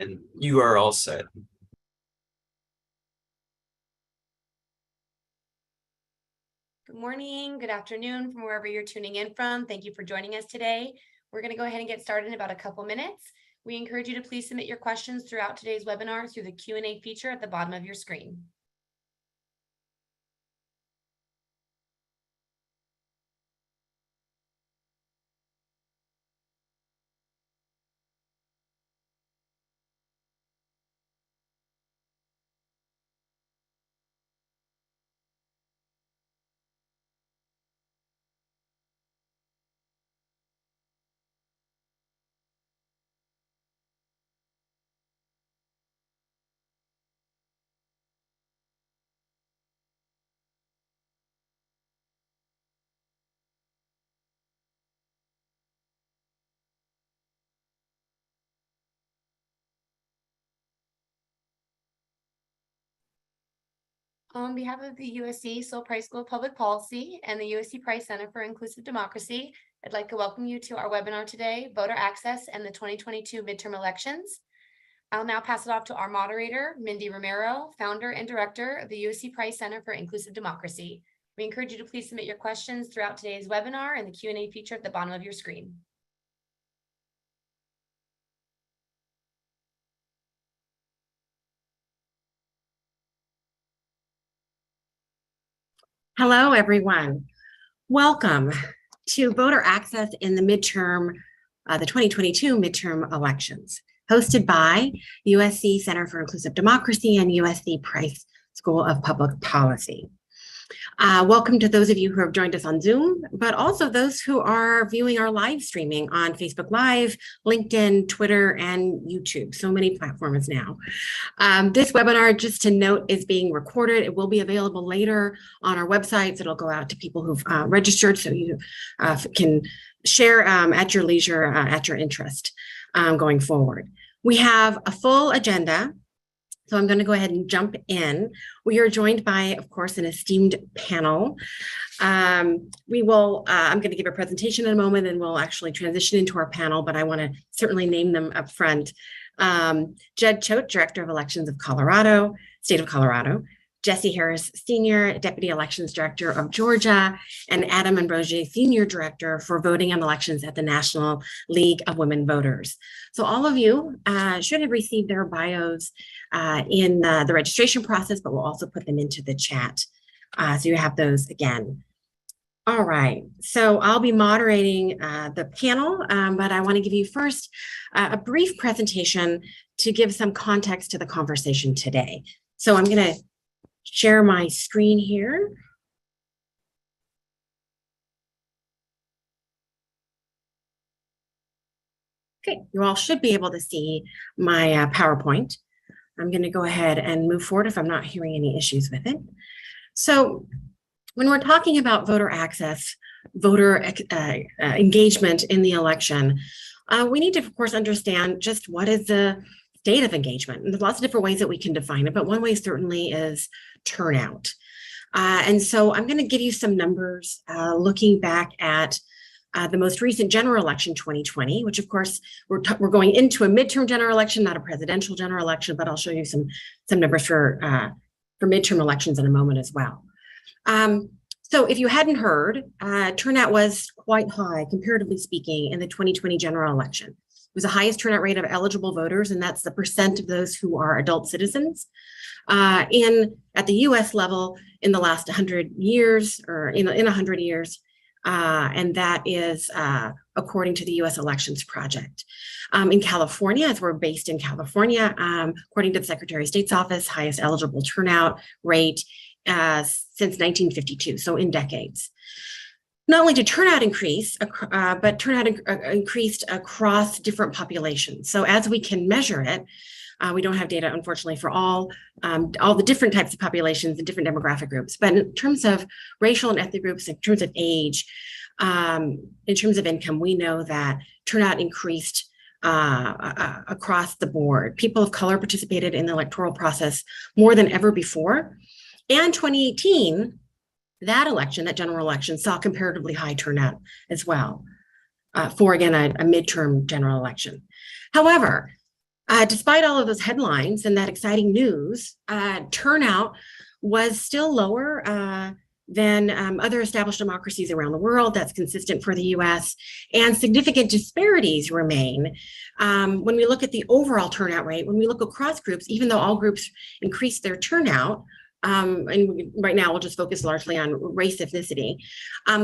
And you are all set. Good morning, good afternoon from wherever you're tuning in from. Thank you for joining us today. We're going to go ahead and get started in about a couple minutes. We encourage you to please submit your questions throughout today's webinar through the Q&A feature at the bottom of your screen. On behalf of the USC Price School of Public Policy and the USC Price Center for Inclusive Democracy, I'd like to welcome you to our webinar today, Voter Access and the 2022 Midterm Elections. I'll now pass it off to our moderator, Mindy Romero, founder and director of the USC Price Center for Inclusive Democracy. We encourage you to please submit your questions throughout today's webinar in the Q&A feature at the bottom of your screen. Hello, everyone. Welcome to Voter Access in the Midterm, the 2022 Midterm Elections, hosted by USC Center for Inclusive Democracy and USC Price School of Public Policy. Welcome to those of you who have joined us on Zoom, but also those who are viewing our live streaming on Facebook Live, LinkedIn, Twitter, and YouTube. So many platforms now. This webinar, just to note, is being recorded. It will be available later on our websites. It'll go out to people who've registered, so you can share at your leisure, at your interest going forward. We have a full agenda. So I'm going to go ahead and jump in. We are joined by, of course, an esteemed panel. I'm going to give a presentation in a moment and we'll actually transition into our panel, but I want to certainly name them up front. Judd Choate, Director of Elections of Colorado, State of Colorado. Jesse Harris, Senior Deputy Elections Director of Georgia, and Adam Ambrogi, Senior Director for Voting and Elections at the National League of Women Voters. So all of you should have received their bios in the registration process, but we'll also put them into the chat. So you have those again. All right, so I'll be moderating the panel, but I want to give you first a brief presentation to give some context to the conversation today. So I'm going to share my screen here. Okay, you all should be able to see my PowerPoint. I'm going to go ahead and move forward if I'm not hearing any issues with it. So when we're talking about voter access, voter engagement in the election, we need to, of course, understand just what is the state of engagement. And there's lots of different ways that we can define it, but one way certainly is turnout. And so I'm going to give you some numbers looking back at the most recent general election 2020, which of course we're going into a midterm general election, not a presidential general election, but I'll show you some numbers for midterm elections in a moment as well. So if you hadn't heard, turnout was quite high, comparatively speaking, in the 2020 general election. It was the highest turnout rate of eligible voters, and that's the percent of those who are adult citizens. At the US level in the last 100 years, or in 100 years, and that is according to the US Elections Project. In California, as we're based in California, according to the Secretary of State's office, highest eligible turnout rate since 1952, so in decades. Not only did turnout increase, but turnout increased across different populations. So as we can measure it, we don't have data, unfortunately, for all the different types of populations and different demographic groups. But in terms of racial and ethnic groups, in terms of age, in terms of income, we know that turnout increased across the board. People of color participated in the electoral process more than ever before. And 2018, that election, that general election, saw comparatively high turnout as well for, again, a midterm general election. However, Despite all of those headlines and that exciting news, turnout was still lower than other established democracies around the world. That's consistent for the US, and significant disparities remain. When we look at the overall turnout rate, when we look across groups, even though all groups increased their turnout, and right now we'll just focus largely on race ethnicity,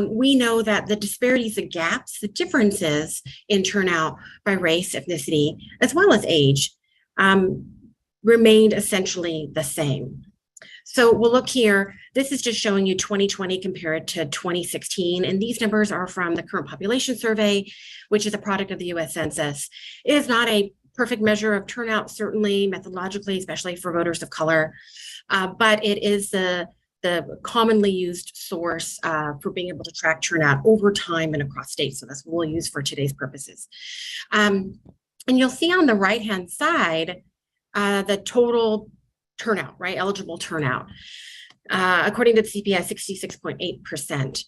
we know that the disparities, the gaps, the differences in turnout by race, ethnicity, as well as age, remained essentially the same. So we'll look here. This is just showing you 2020 compared to 2016. And these numbers are from the current population survey, which is a product of the US Census. It is not a perfect measure of turnout, certainly methodologically, especially for voters of color, but it is the commonly used source for being able to track turnout over time and across states. So that's what we'll use for today's purposes. And you'll see on the right-hand side, the total turnout, right? Eligible turnout. According to the CPI, 66.8%.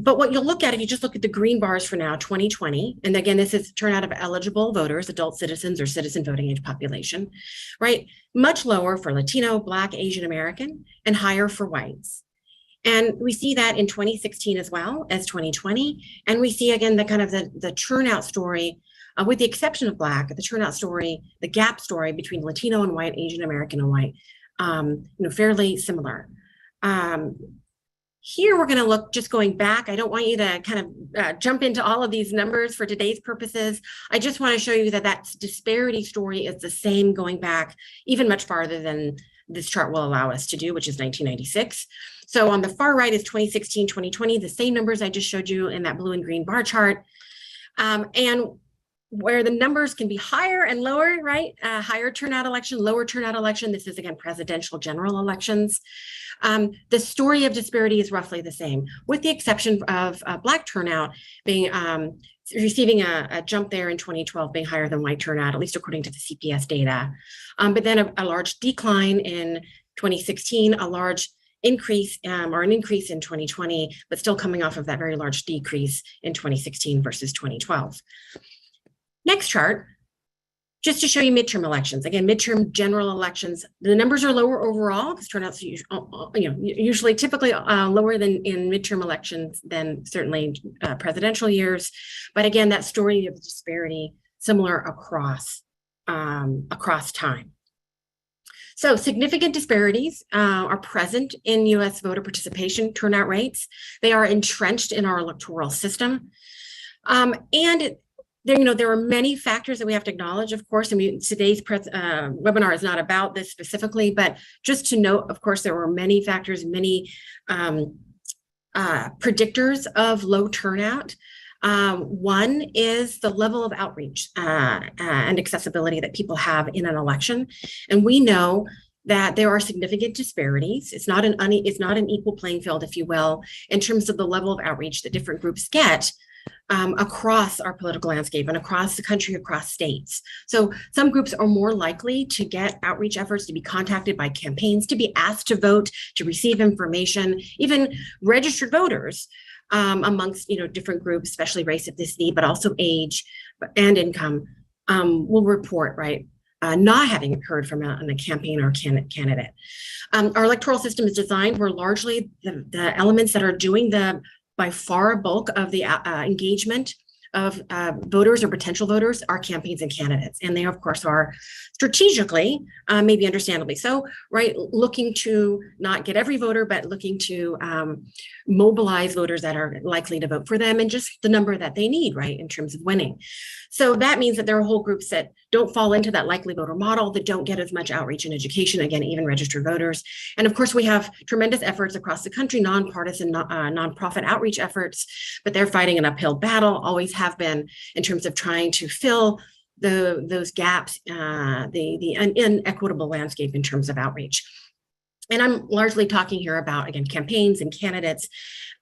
But what you'll look at, if you just look at the green bars for now, 2020, and again, this is turnout of eligible voters, adult citizens or citizen voting age population, right? Much lower for Latino, Black, Asian American, and higher for whites. And we see that in 2016 as well as 2020. And we see again, the kind of the turnout story, with the exception of Black, the turnout story, the gap story between Latino and white, Asian American and white, fairly similar. Here we're going to look, just going back. I don't want you to kind of jump into all of these numbers for today's purposes. I just want to show you that disparity story is the same going back even much farther than this chart will allow us to do, which is 1996. So on the far right is 2016, 2020, the same numbers I just showed you in that blue and green bar chart. And where the numbers can be higher and lower, right? Higher turnout election, lower turnout election. This is again, presidential general elections. The story of disparity is roughly the same, with the exception of Black turnout being receiving a jump there in 2012, being higher than white turnout, at least according to the CPS data. But then a large decline in 2016, a large increase or an increase in 2020, but still coming off of that very large decrease in 2016 versus 2012. Next chart, just to show you midterm elections. Again, midterm general elections, the numbers are lower overall because turnouts usually typically lower than in midterm elections than certainly presidential years. But again, that story of disparity similar across time. So significant disparities are present in US voter participation turnout rates. They are entrenched in our electoral system. And there are many factors that we have to acknowledge, of course. I mean, today's webinar is not about this specifically, but just to note, of course, there were many factors, many predictors of low turnout. One is the level of outreach and accessibility that people have in an election. And we know that there are significant disparities. It's not an equal playing field, if you will, in terms of the level of outreach that different groups get across our political landscape and across the country, across states. So some groups are more likely to get outreach efforts, to be contacted by campaigns, to be asked to vote, to receive information, even registered voters amongst different groups, especially race, ethnicity, but also age and income, will report, right, not having heard from a campaign or candidate. Our electoral system is designed where largely the elements that are doing by far a bulk of the engagement of voters or potential voters are campaigns and candidates. And they, of course, are strategically, maybe understandably so, right, looking to not get every voter, but looking to mobilize voters that are likely to vote for them and just the number that they need, right, in terms of winning. So that means that there are whole groups that don't fall into that likely voter model, that don't get as much outreach and education, again, even registered voters. And of course, we have tremendous efforts across the country, nonpartisan, nonprofit outreach efforts, but they're fighting an uphill battle, always have been, in terms of trying to fill those gaps, the inequitable landscape in terms of outreach. And I'm largely talking here about, again, campaigns and candidates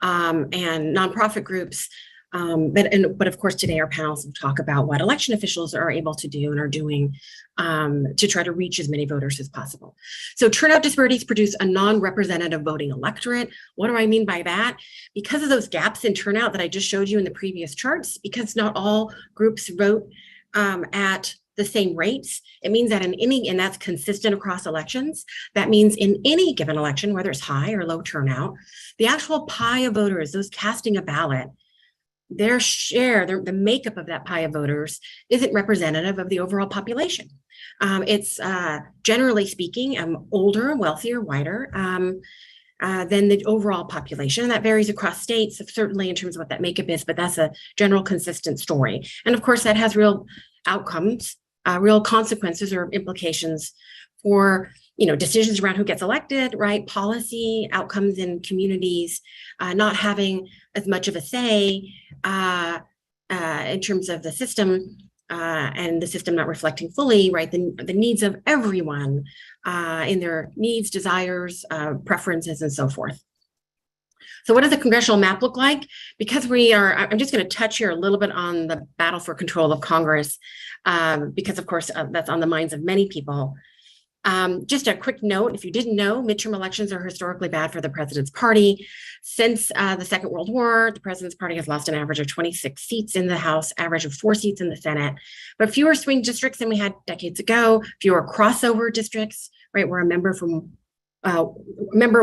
and nonprofit groups. But of course, today our panels will talk about what election officials are able to do and are doing to try to reach as many voters as possible. So turnout disparities produce a non-representative voting electorate. What do I mean by that? Because of those gaps in turnout that I just showed you in the previous charts, because not all groups vote at the same rates, it means that and that's consistent across elections. That means in any given election, whether it's high or low turnout, the actual pie of voters, those casting a ballot, their share, the makeup of that pie of voters isn't representative of the overall population. It's generally speaking, older, wealthier, whiter than the overall population. And that varies across states, certainly in terms of what that makeup is, but that's a general consistent story. And of course, that has real outcomes, real consequences or implications for decisions around who gets elected, right? Policy outcomes in communities, not having as much of a say in terms of the system, and the system not reflecting fully, right, the needs of everyone in their needs, desires, preferences, and so forth. So what does the congressional map look like? Because I'm just going to touch here a little bit on the battle for control of Congress, because of course that's on the minds of many people. Just a quick note, if you didn't know, midterm elections are historically bad for the president's party. Since the Second World War, the president's party has lost an average of 26 seats in the House, average of 4 seats in the Senate, but fewer swing districts than we had decades ago, fewer crossover districts, right, where a member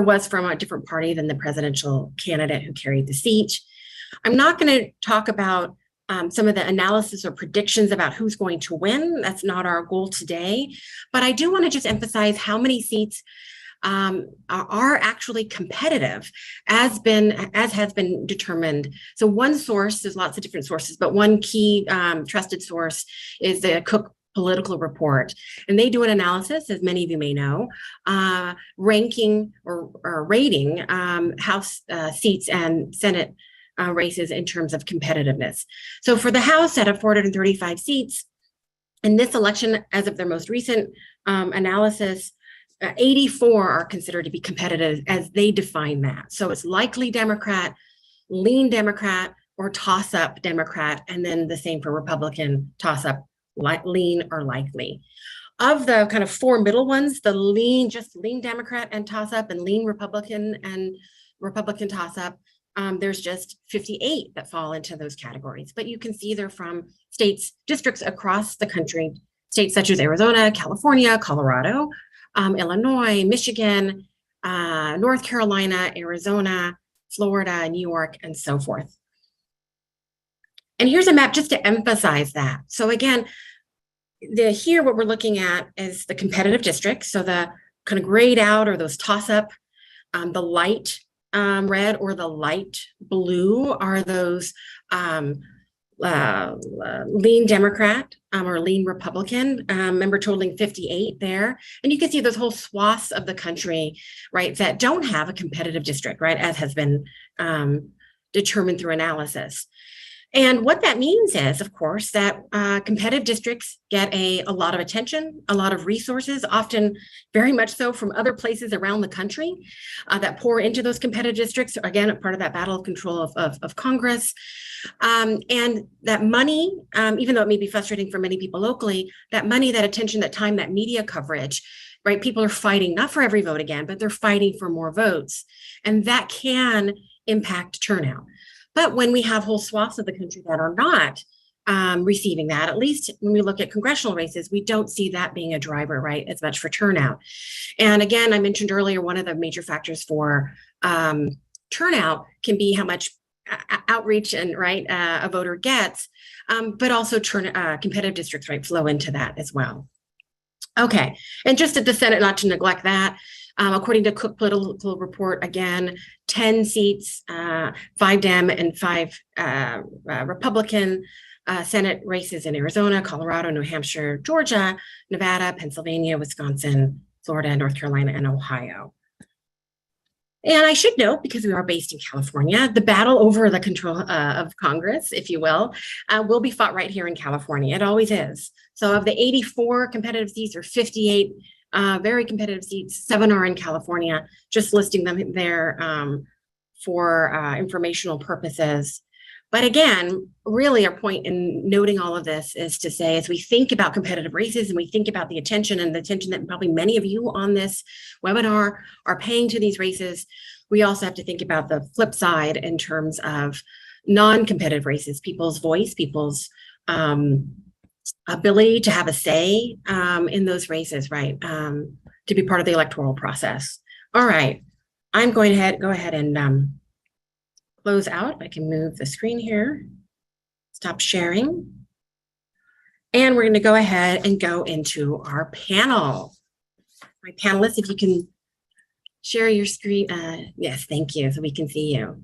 was from a different party than the presidential candidate who carried the seat. I'm not going to talk about some of the analysis or predictions about who's going to win. That's not our goal today. But I do want to just emphasize how many seats are actually competitive, as has been determined. So one source, there's lots of different sources, but one key trusted source is the Cook Political Report. And they do an analysis, as many of you may know, ranking or rating House seats and Senate races in terms of competitiveness. So for the House, out of 435 seats, in this election, as of their most recent analysis, 84 are considered to be competitive as they define that. So it's likely Democrat, lean Democrat, or toss-up Democrat, and then the same for Republican, toss-up, lean, or likely. Of the kind of 4 middle ones, the lean Democrat and toss-up, and lean Republican and Republican toss-up, there's just 58 that fall into those categories. But you can see they're from districts across the country, states such as Arizona, California, Colorado, Illinois, Michigan, North Carolina, Arizona, Florida, New York, and so forth. And here's a map just to emphasize that. So again, here what we're looking at is the competitive districts. So the kind of grayed out or those toss-up, the light red or the light blue are those lean Democrat or lean Republican, member totaling 58 there. And you can see those whole swaths of the country, right, that don't have a competitive district, right, as has been determined through analysis. And what that means is, of course, that competitive districts get a lot of attention, a lot of resources, often very much so from other places around the country that pour into those competitive districts, again, a part of that battle of control of Congress. And that money, even though it may be frustrating for many people locally, that money, that attention, that time, that media coverage, right, people are fighting not for every vote again, but they're fighting for more votes. And that can impact turnout. But when we have whole swaths of the country that are not receiving that, at least when we look at congressional races, we don't see that being a driver, right, as much for turnout. And again, I mentioned earlier, one of the major factors for turnout can be how much outreach and right a voter gets, but also competitive districts, right, flow into that as well. Okay, and just at the Senate, not to neglect that, according to Cook Political Report, again, 10 seats, 5 Dem and 5 Republican Senate races in Arizona, Colorado, New Hampshire, Georgia, Nevada, Pennsylvania, Wisconsin, Florida, North Carolina, and Ohio. And I should note, because we are based in California, the battle over the control of Congress, if you will be fought right here in California. It always is. So of the 84 competitive seats, or 58 very competitive seats, 7 are in California, just listing them there for informational purposes. But again, really our point in noting all of this is to say, as we think about competitive races and we think about the attention that probably many of you on this webinar are paying to these races, we also have to think about the flip side in terms of non-competitive races, people's voice, people's ability to have a say in those races, right? To be part of the electoral process. All right, I'm going to go ahead and close out. I can move the screen here, stop sharing. And we're going to go ahead and go into our panel. My panelists, if you can share your screen. Yes, thank you, so we can see you.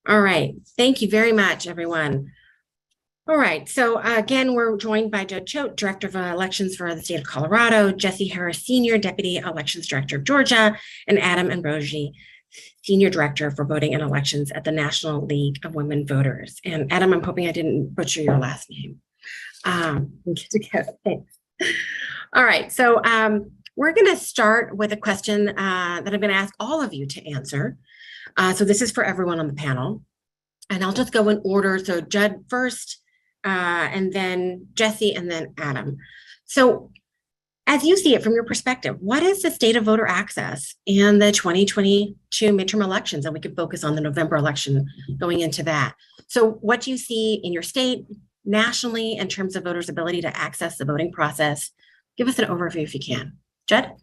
All right, thank you very much, everyone. All right, so again, we're joined by Judd Choate, Director of Elections for the state of Colorado, Jesse Harris, Senior Deputy Elections Director of Georgia, and Adam Ambrogi, Senior Director for Voting and Elections at the National League of Women Voters. And Adam, I'm hoping I didn't butcher your last name. Good to go, thanks. All right, so we're gonna start with a question that I'm gonna ask all of you to answer. So this is for everyone on the panel. And I'll just go in order. So Judd first, and then Jesse, and then Adam. So as you see it from your perspective, what is the state of voter access in the 2022 midterm elections? And we could focus on the November election going into that. So what do you see in your state, nationally, in terms of voters' ability to access the voting process? Give us an overview if you can. Judd?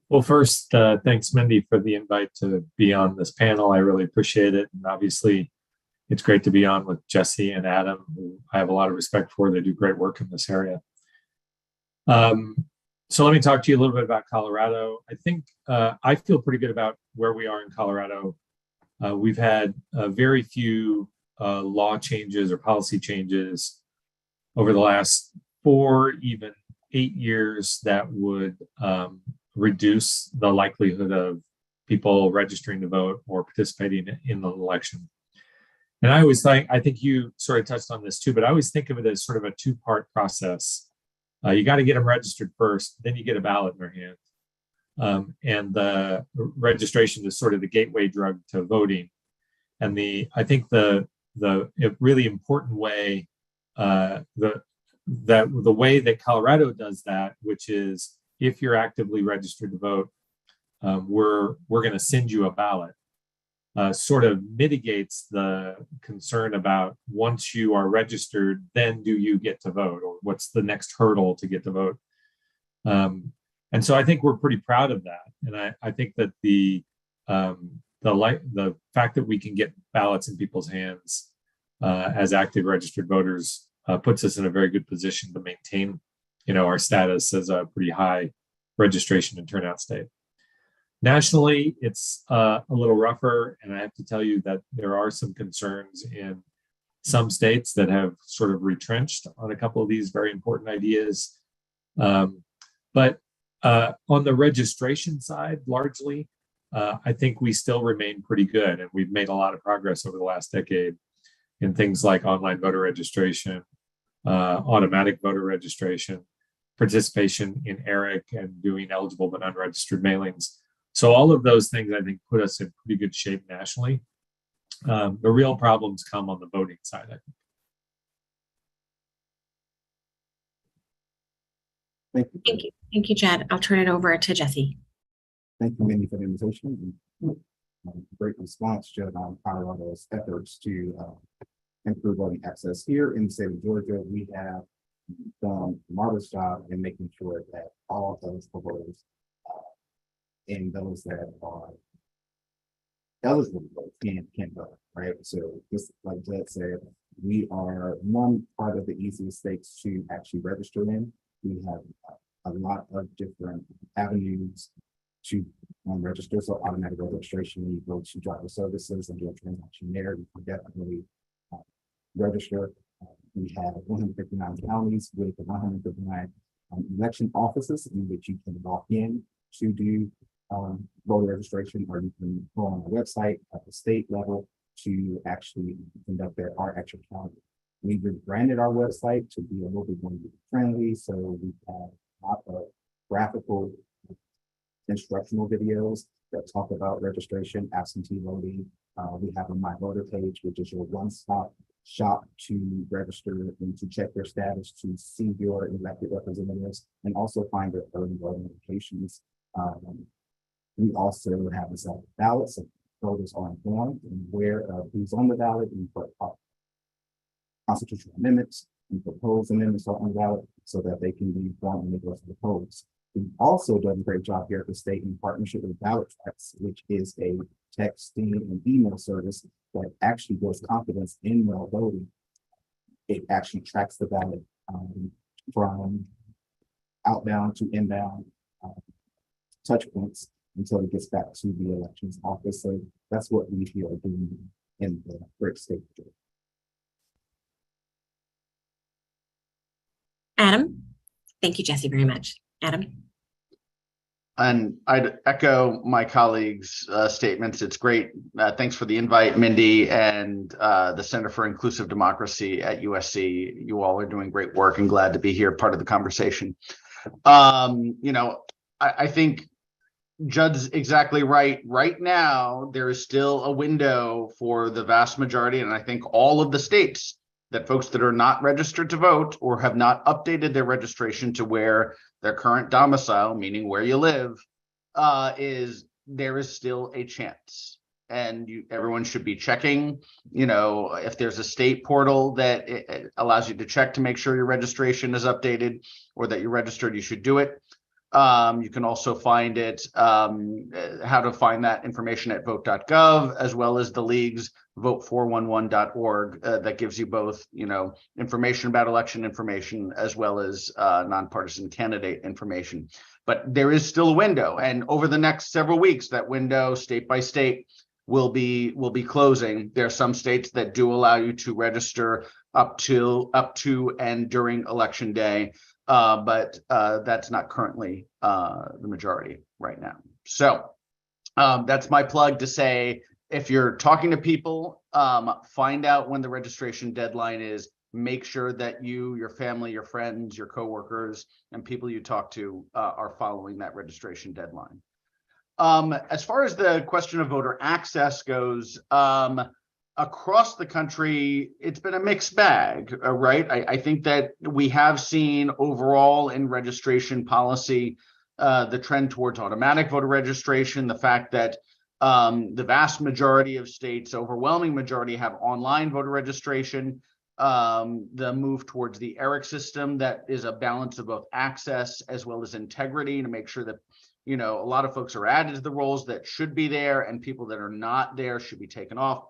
Well, first, thanks, Mindy, for the invite to be on this panel. I really appreciate it. And obviously, it's great to be on with Jesse and Adam, who I have a lot of respect for. They do great work in this area. So let me talk to you a little bit about Colorado. I think I feel pretty good about where we are in Colorado. We've had very few law changes or policy changes over the last 4, even 8 years that would reduce the likelihood of people registering to vote or participating in the election. And I always think, I think you sort of touched on this too, but I always think of it as sort of a 2-part process. You got to get them registered first, then you get a ballot in their hand. And the registration is sort of the gateway drug to voting. And I think the really important way, the way that Colorado does that, which is if you're actively registered to vote, we're going to send you a ballot. Sort of mitigates the concern about once you are registered, then do you get to vote, or what's the next hurdle to get to vote? And so I think we're pretty proud of that, and I think that the fact that we can get ballots in people's hands as active registered voters puts us in a very good position to maintain, our status as a pretty high registration and turnout state. Nationally, it's a little rougher, and I have to tell you that there are some concerns in some states that have sort of retrenched on a couple of these very important ideas. But on the registration side, largely, I think we still remain pretty good, and we've made a lot of progress over the last decade in things like online voter registration, automatic voter registration, participation in ERIC, and doing eligible but unregistered mailings. So all of those things, I think, put us in pretty good shape nationally. The real problems come on the voting side, I think. Thank you. Thank you, Judd. I'll turn it over to Jesse. Thank you, Mindy, for the invitation. Great response, Judd, on Colorado's efforts to improve voting access. Here in the state of Georgia, we have done a marvelous job in making sure that all eligible voters and those that are eligible to vote can vote, right? So just like Judd said, we are one part of the easiest states to actually register in. We have a lot of different avenues to register. So automatic registration, when you go to driver services and do a transaction there, you can definitely register. We have 159 counties with 159 election offices in which you can log in to do voter registration, or you can go on the website at the state level to actually conduct our actual count. We rebranded our website to be a little bit more friendly, so we have a lot of graphical instructional videos that talk about registration, absentee voting. We have a My Voter page, which is your one-stop shop to register and to check your status, to see your elected representatives, and also find their early voting locations. We also have a set of ballots, so voters are informed and aware of who's on the ballot and what constitutional amendments and propose amendments on the ballot so that they can be informed when they go to the polls. We've also done a great job here at the state in partnership with Ballot Tracks, which is a texting and email service that actually builds confidence in mail voting. It actually tracks the ballot from outbound to inbound touch points until it gets back to the elections office. So that's what we here are doing in the great state of Georgia. Adam, thank you, Jesse, very much. Adam. And I'd echo my colleagues' statements. It's great. Thanks for the invite, Mindy, and the Center for Inclusive Democracy at USC. You all are doing great work and glad to be here, part of the conversation. I think Judd's exactly right. Right now, there is still a window for the vast majority, and I think all of the states, that folks that are not registered to vote or have not updated their registration to where their current domicile, meaning where you live, there is still a chance. And everyone should be checking, if there's a state portal that it allows you to check to make sure your registration is updated or that you're registered, you should do it. You can also find it, how to find that information at vote.gov, as well as the league's vote411.org that gives you both, information about election information as well as nonpartisan candidate information. But there is still a window, and over the next several weeks, that window, state by state, will be closing. There are some states that do allow you to register up to and during election day. But that's not currently the majority right now. So that's my plug to say, if you're talking to people, find out when the registration deadline is. Make sure that you, your family, your friends, your coworkers, and people you talk to are following that registration deadline. As far as the question of voter access goes, across the country, it's been a mixed bag, right? I think that we have seen overall in registration policy, the trend towards automatic voter registration, the fact that the vast majority of states, overwhelming majority, have online voter registration, the move towards the ERIC system that is a balance of both access as well as integrity to make sure that, a lot of folks are added to the rolls that should be there and people that are not there should be taken off.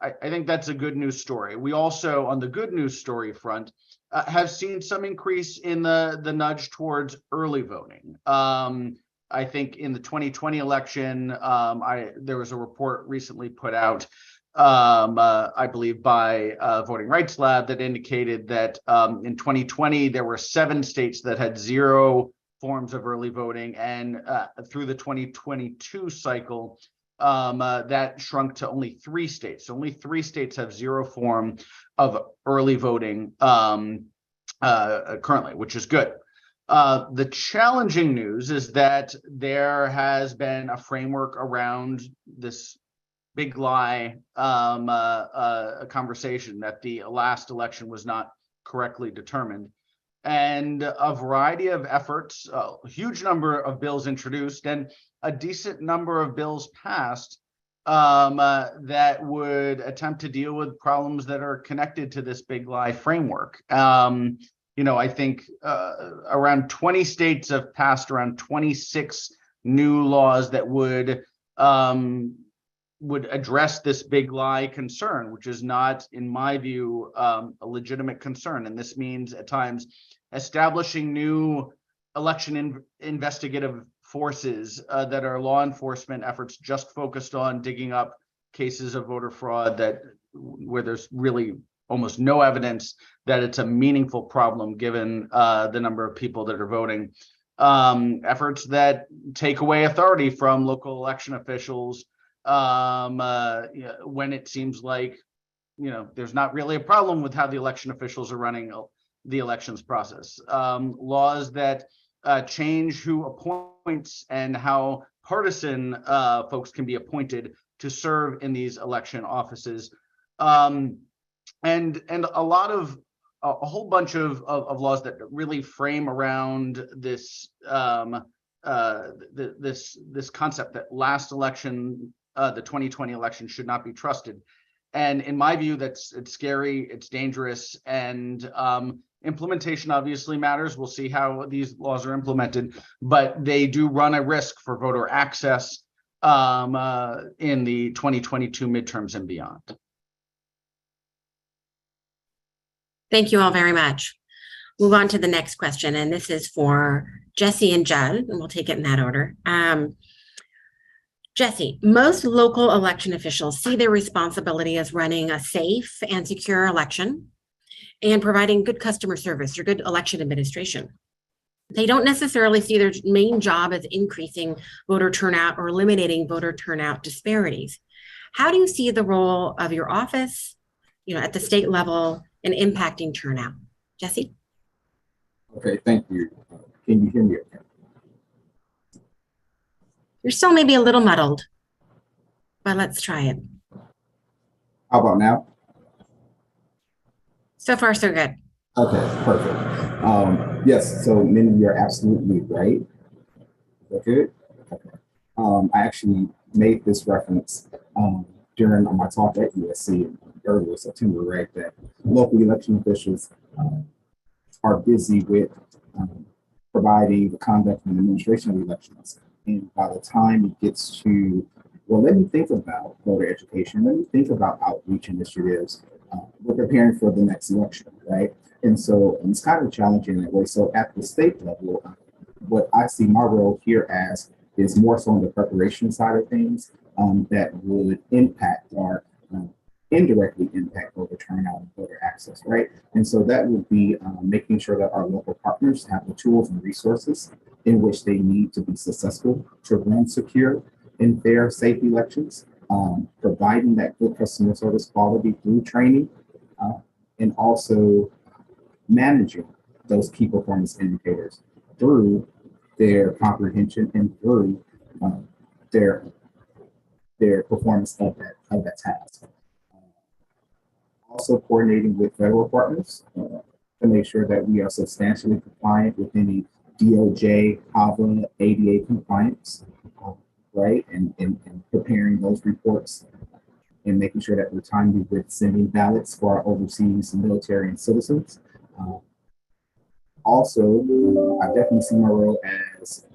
I think that's a good news story. We also, on the good news story front, have seen some increase in the nudge towards early voting. I think in the 2020 election, there was a report recently put out, I believe by Voting Rights Lab, that indicated that in 2020, there were 7 states that had 0 forms of early voting, and through the 2022 cycle, that shrunk to only 3 states. So only 3 states have 0 form of early voting currently, which is good. The challenging news is that there has been a framework around this big lie conversation that the last election was not correctly determined. And a variety of efforts, a huge number of bills introduced, and a decent number of bills passed that would attempt to deal with problems that are connected to this big lie framework. I think around 20 states have passed around 26 new laws that would address this big lie concern, which is not, in my view, a legitimate concern. And this means at times establishing new election investigative forces that are law enforcement efforts just focused on digging up cases of voter fraud where there's really almost no evidence that it's a meaningful problem given the number of people that are voting. Efforts that take away authority from local election officials when it seems like there's not really a problem with how the election officials are running the elections process. Laws that change who appoints and how partisan folks can be appointed to serve in these election offices, and a whole bunch of laws that really frame around this this concept that last election, the 2020 election, should not be trusted. And in my view, it's scary, it's dangerous, and implementation obviously matters. We'll see how these laws are implemented, but they do run a risk for voter access in the 2022 midterms and beyond. Thank you all very much. Move on to the next question, and this is for Jesse and Judd, and we'll take it in that order. Jesse, most local election officials see their responsibility as running a safe and secure election and providing good customer service or good election administration. They don't necessarily see their main job as increasing voter turnout or eliminating voter turnout disparities. How do you see the role of your office, at the state level in impacting turnout? Jesse? Okay, thank you. Can you hear me okay? You're still maybe a little muddled, but let's try it. How about now? So far, so good. Okay, perfect. Yes, so Mindy, you're absolutely right. Is that good? Okay. I actually made this reference during my talk at USC earlier September, right? That local election officials are busy with providing the conduct and administration of elections. And by the time it gets to, well, let me think about voter education, let me think about outreach initiatives, we're preparing for the next election, right? And so it's kind of challenging in that way. So at the state level, what I see my role here as is more so on the preparation side of things that would impact or indirectly impact voter turnout and voter access, right? And so that would be making sure that our local partners have the tools and resources in which they need to be successful to run secure and fair, safe elections, providing that good customer service quality through training, and also managing those key performance indicators through their comprehension and through their performance of that task. Also coordinating with federal partners to make sure that we are substantially compliant with any DOJ, HAVA, ADA compliance, right? And preparing those reports and making sure that we're timely with sending ballots for our overseas military and citizens. Also, I definitely see my role as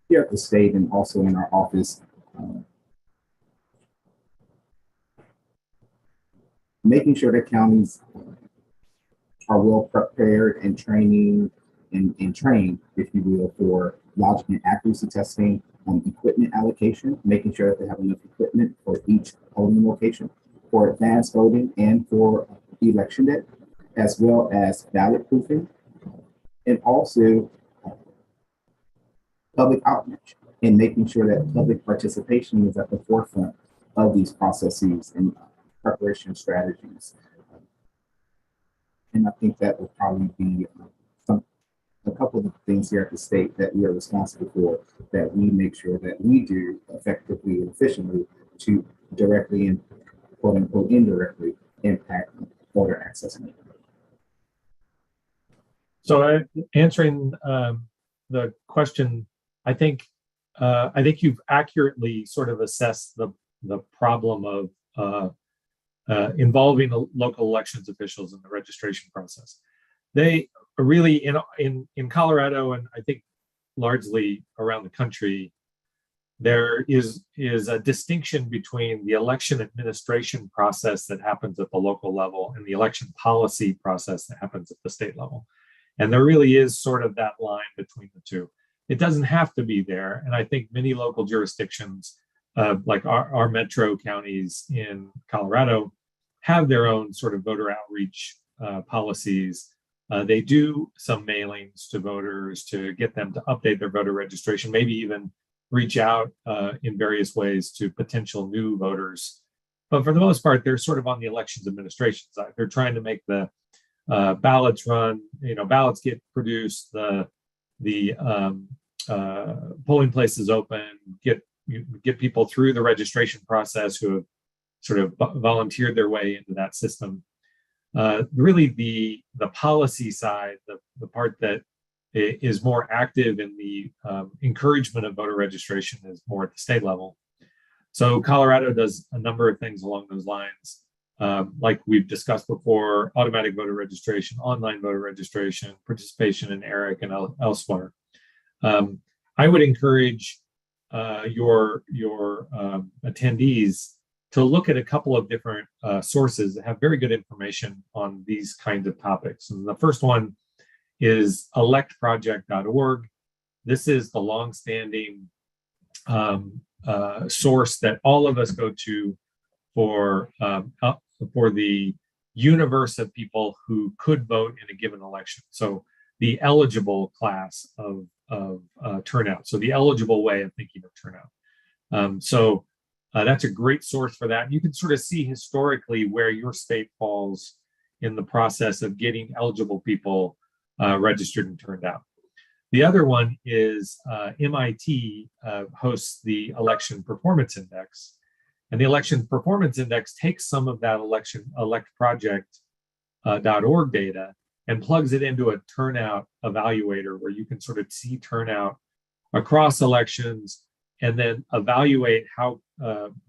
here at the state and also in our office, making sure that counties are well prepared and training and trained, if you will, for logic and accuracy testing, equipment allocation, making sure that they have enough equipment for each polling location, for advanced voting and for election day, as well as ballot proofing, and also public outreach and making sure that public participation is at the forefront of these processes and preparation strategies. And I think that will probably be a couple of things here at the state that we are responsible for, that we make sure that we do effectively and efficiently to directly and quote unquote indirectly impact voter access. So answering the question, I think you've accurately sort of assessed the problem of involving the local elections officials in the registration process. They are really in Colorado, and I think largely around the country, there is a distinction between the election administration process that happens at the local level and the election policy process that happens at the state level. And there really is sort of that line between the two. It doesn't have to be there. And I think many local jurisdictions, like our metro counties in Colorado, have their own sort of voter outreach policies. They do some mailings to voters to get them to update their voter registration, maybe even reach out in various ways to potential new voters. But for the most part, they're sort of on the elections administration side. They're trying to make the ballots run, ballots get produced, the polling places open, get people through the registration process who have sort of volunteered their way into that system. Really, the policy side, the part that is more active in the encouragement of voter registration, is more at the state level. So Colorado does a number of things along those lines. like we've discussed before, automatic voter registration, online voter registration, participation in ERIC and elsewhere. I would encourage your attendees to look at a couple of different sources that have very good information on these kinds of topics. And the first one is electproject.org. This is the longstanding source that all of us go to for the universe of people who could vote in a given election. So the eligible class of turnout. So the eligible way of thinking of turnout. That's a great source for that. You can sort of see historically where your state falls in the process of getting eligible people registered and turned out. The other one is MIT hosts the Election Performance Index. And the Election Performance Index takes some of that electproject.org data and plugs it into a turnout evaluator where you can sort of see turnout across elections and then evaluate how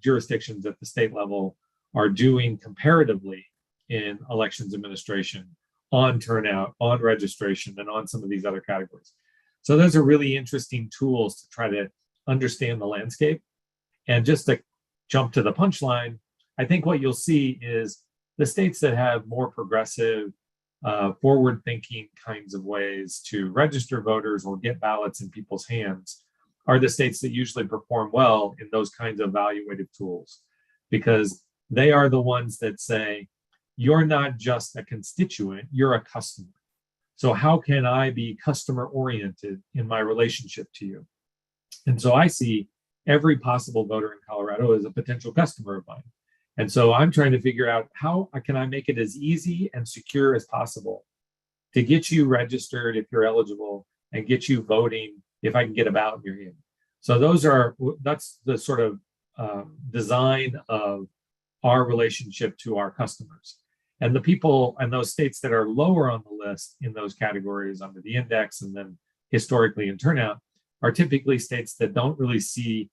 jurisdictions at the state level are doing comparatively in elections administration on turnout, on registration, and on some of these other categories. So those are really interesting tools to try to understand the landscape. And just to jump to the punchline, I think what you'll see is the states that have more progressive, forward-thinking kinds of ways to register voters or get ballots in people's hands are the states that usually perform well in those kinds of evaluative tools, because they are the ones that say, you're not just a constituent, you're a customer. So how can I be customer-oriented in my relationship to you? And so I see every possible voter in Colorado as a potential customer of mine. And so I'm trying to figure out how can I make it as easy and secure as possible to get you registered if you're eligible and get you voting if I can get a ballot in your hand. So that's the sort of design of our relationship to our customers. And the people and those states that are lower on the list in those categories under the index and then historically in turnout are typically states that don't really see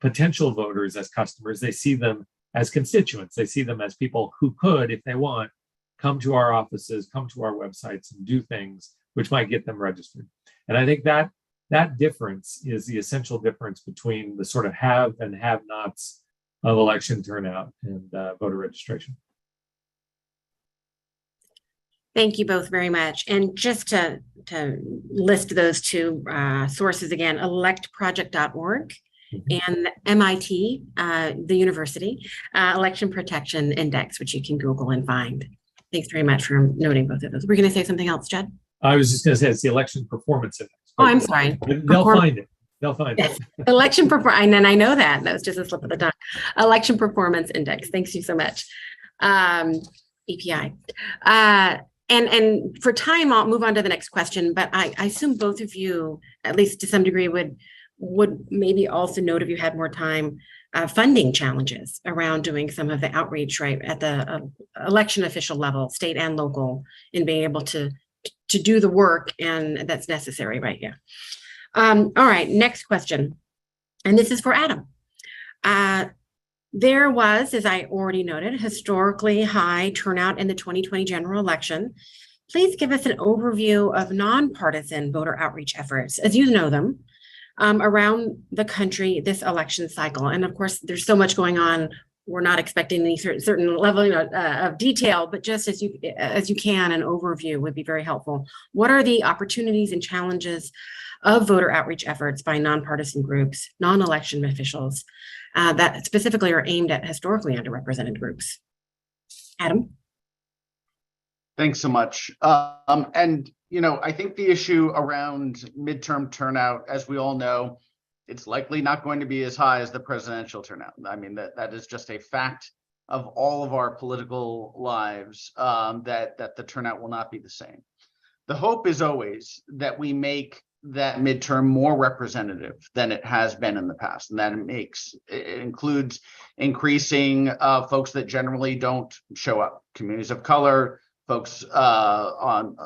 potential voters as customers. They see them as constituents. They see them as people who could, if they want, come to our offices, come to our websites and do things which might get them registered. And I think that difference is the essential difference between the sort of have and have-nots of election turnout and voter registration. Thank you both very much. And just to list those two sources again, electproject.org and MIT, the university, Election Protection Index, which you can Google and find. Thanks very much for noting both of those. We're going to say something else, Judd? I was just going to say it's the Election Performance Index. Oh, I'm sorry. They'll find it. They'll find it. Election performance, and I know that. That was just a slip of the tongue. Election Performance Index. Thanks you so much. EPI. And for time, I'll move on to the next question, but I assume both of you, at least to some degree, would maybe also note if you had more time, funding challenges around doing some of the outreach, right, at the election official level, state and local, in being able to do the work and that's necessary, right? Yeah. All right, next question. And this is for Adam. There was, as I already noted, historically high turnout in the 2020 general election. Please give us an overview of nonpartisan voter outreach efforts, as you know them, around the country this election cycle. And of course, there's so much going on. We're not expecting any certain level of detail, but just as you can, an overview would be very helpful. What are the opportunities and challenges of voter outreach efforts by nonpartisan groups, non-election officials that specifically are aimed at historically underrepresented groups? Adam? Thanks so much. And, I think the issue around midterm turnout, as we all know, it's likely not going to be as high as the presidential turnout. I mean, that is just a fact of all of our political lives, that the turnout will not be the same. The hope is always that we make that midterm more representative than it has been in the past, and that it includes increasing folks that generally don't show up, communities of color, folks on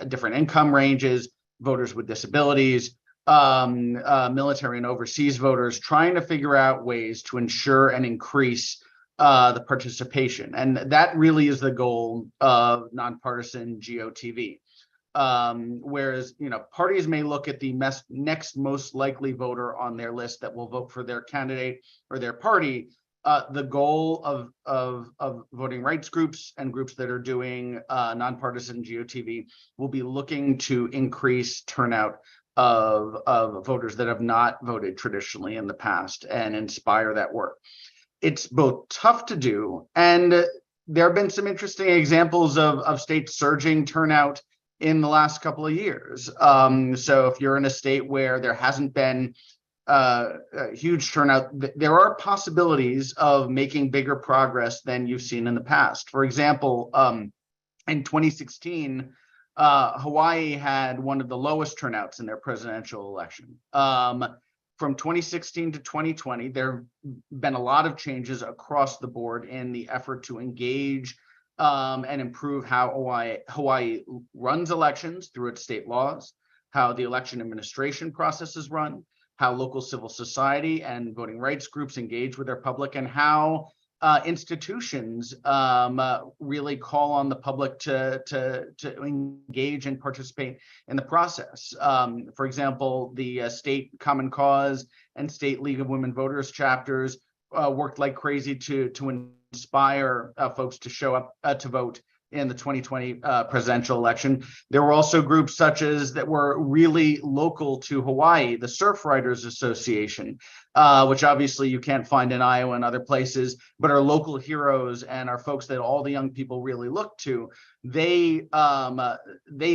different income ranges, voters with disabilities, military and overseas voters, trying to figure out ways to ensure and increase the participation. And that really is the goal of nonpartisan GOTV. Whereas, parties may look at the next most likely voter on their list that will vote for their candidate or their party. The goal of voting rights groups and groups that are doing nonpartisan GOTV will be looking to increase turnout of voters that have not voted traditionally in the past and inspire that work. It's both tough to do, and there have been some interesting examples of states surging turnout in the last couple of years. So if you're in a state where there hasn't been a huge turnout, there are possibilities of making bigger progress than you've seen in the past. For example, in 2016, Hawaii had one of the lowest turnouts in their presidential election. From 2016 to 2020, there have been a lot of changes across the board in the effort to engage and improve how Hawaii runs elections through its state laws, how the election administration process is run, how local civil society and voting rights groups engage with their public, and how institutions really call on the public to engage and participate in the process. For example, the state Common Cause and state League of Women Voters chapters worked like crazy to inspire folks to show up to vote in the 2020 presidential election. There were also groups such as that were really local to Hawaii, the Surf Riders Association, which obviously you can't find in Iowa and other places, but are local heroes and are folks that all the young people really look to. They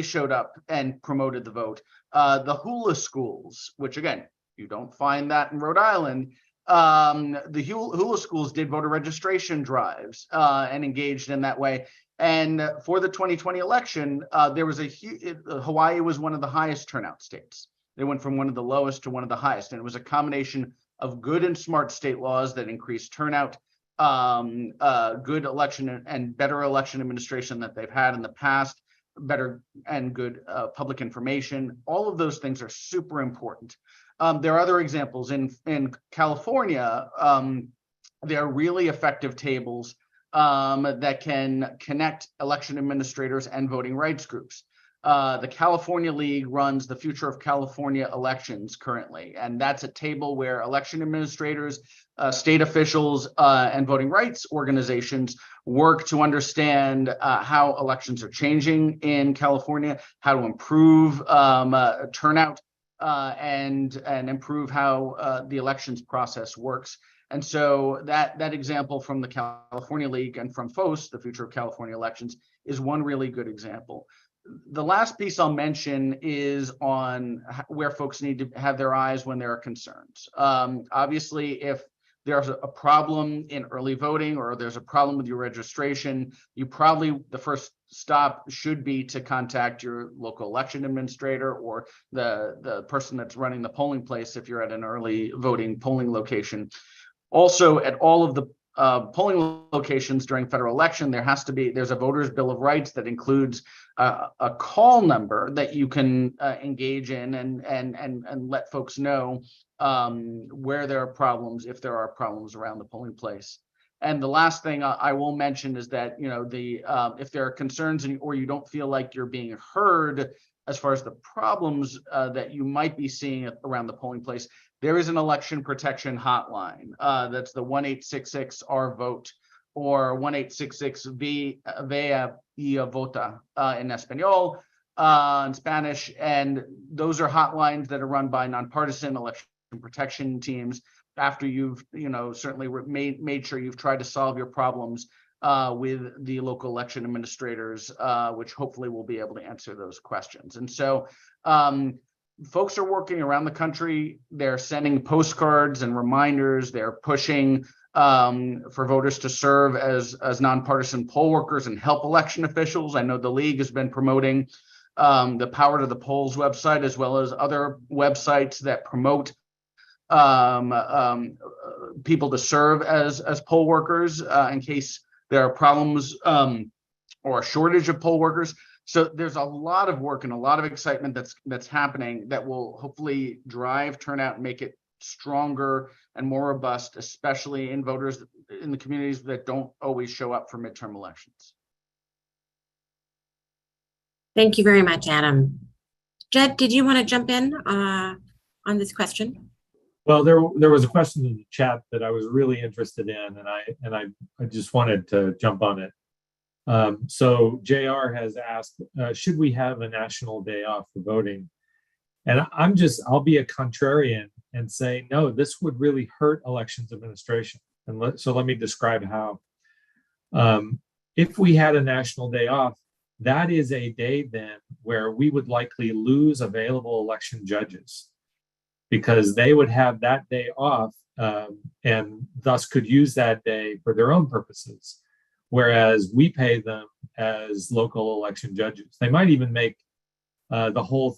showed up and promoted the vote. The hula schools, which again, you don't find that in Rhode Island. The hula schools did voter registration drives and engaged in that way. And for the 2020 election, there was Hawaii was one of the highest turnout states. They went from one of the lowest to one of the highest. And it was a combination of good and smart state laws that increased turnout, good election and better election administration that they've had in the past, better and good public information. All of those things are super important. There are other examples in California. There are really effective tables that can connect election administrators and voting rights groups. The California League runs the Future of California Elections currently, and that's a table where election administrators, state officials, and voting rights organizations work to understand how elections are changing in California, how to improve turnout, and improve how the elections process works. And so that example from the California League and from FOS, the Future of California Elections, is one really good example. The last piece I'll mention is on where folks need to have their eyes when there are concerns. Obviously, if there's a problem in early voting or there's a problem with your registration, the first stop should be to contact your local election administrator or the person that's running the polling place if you're at an early voting polling location. Also, at all of the polling locations during federal election, there's a voter's bill of rights that includes a call number that you can engage in and let folks know where there are problems, if there are problems around the polling place. And the last thing I will mention is that if there are concerns or you don't feel like you're being heard as far as the problems that you might be seeing around the polling place, there is an election protection hotline. That's the 1-866-R-VOTE or 1-866-VEA-VOTA in Espanol, in Spanish. And those are hotlines that are run by nonpartisan election protection teams after you've certainly made sure you've tried to solve your problems with the local election administrators, which hopefully will be able to answer those questions. And so folks are working around the country. They're sending postcards and reminders. They're pushing for voters to serve as nonpartisan poll workers and help election officials. I know the League has been promoting the Power to the Polls website, as well as other websites that promote people to serve as poll workers in case there are problems or a shortage of poll workers. So there's a lot of work and a lot of excitement that's happening that will hopefully drive turnout and make it stronger and more robust, especially in voters in the communities that don't always show up for midterm elections. Thank you very much, Adam. Judd, did you want to jump in on this question? Well, there was a question in the chat that I was really interested in, and I just wanted to jump on it. So JR has asked, should we have a national day off for voting? And I'll be a contrarian and say, no, this would really hurt elections administration. And so let me describe how. If we had a national day off, that is a day then where we would likely lose available election judges, because they would have that day off and thus could use that day for their own purposes, whereas we pay them as local election judges. They might even make the whole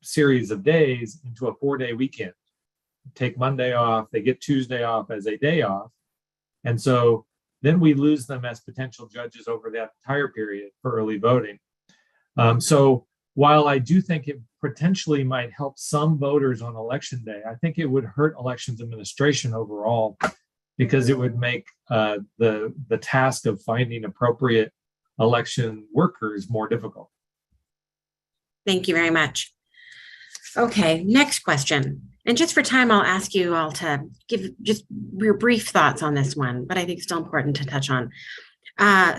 series of days into a 4-day weekend. Take Monday off, they get Tuesday off as a day off. And so then we lose them as potential judges over that entire period for early voting. So while I do think it potentially might help some voters on election day, I think it would hurt elections administration overall, because it would make the task of finding appropriate election workers more difficult. Thank you very much. Okay, next question. And just for time, I'll ask you all to give just your brief thoughts on this one, but I think it's still important to touch on.